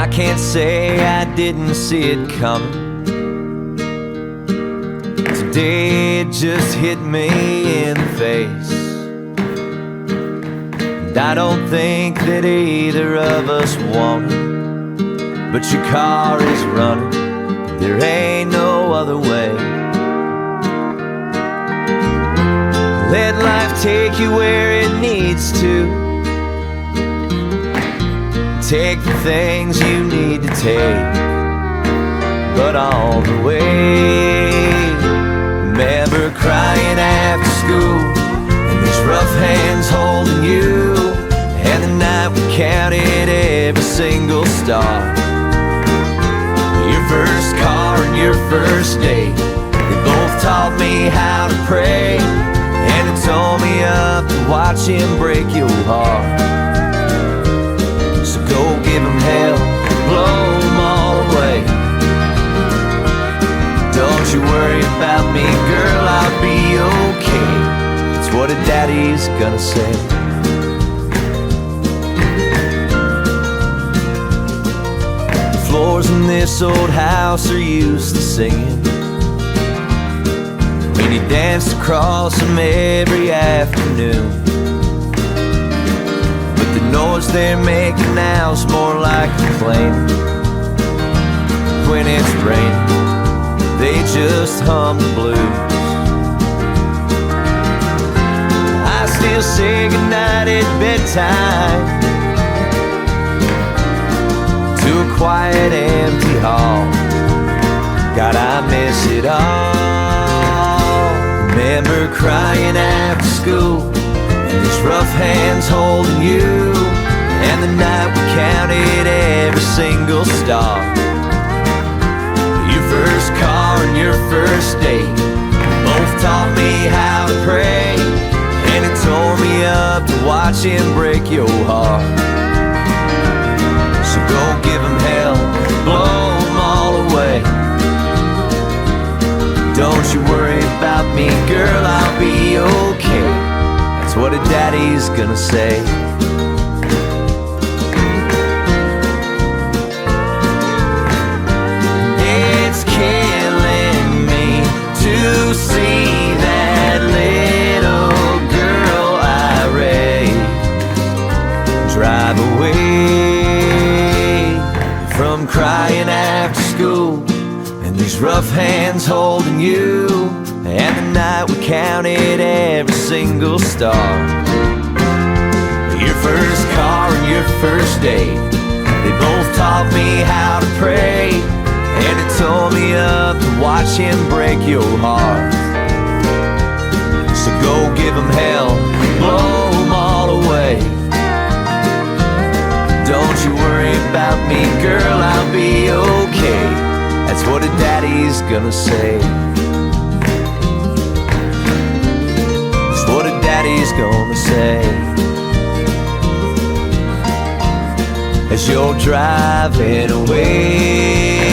I can't say I didn't see it coming. Today it just hit me in the face. And I don't think that either of us want it, but your car is running, there ain't no other way. Let life take you where it needs to. Take the things you need to take, but all the way. Remember crying after school, and these rough hands holding you, and the night we counted every single star. Your first car and your first date, they both taught me how to pray, and it tore me up to watch him break your heart. So go give him hell, blow them all away. Don't you worry about me, girl, I'll be okay. That's what a daddy's gonna say. The floors in this old house are used to singing when you danced across them every afternoon. But the noise they're making now's more like complaining. When it's raining, they just hum the blues. I still say goodnight at bedtime to a quiet empty hall. God, I miss it all. Remember crying after school, and these rough hands holding you, and the night we counted every single star. Your first car and your first date both taught me how to pray, and it tore me up to watch him break your heart. So go give him hell, blow them all away. Don't you worry about me, girl, I'll be okay. That's what a daddy's gonna say. To see that little girl I raised drive away from crying after school, and these rough hands holding you, and the night we counted every single star. Your first car and your first date, they both taught me how to pray, and it tore me up to watch him break your heart. So go give him hell, blow them all away. Don't you worry about me, girl, I'll be okay. That's what a daddy's gonna say. That's what a daddy's gonna say. As you're driving away.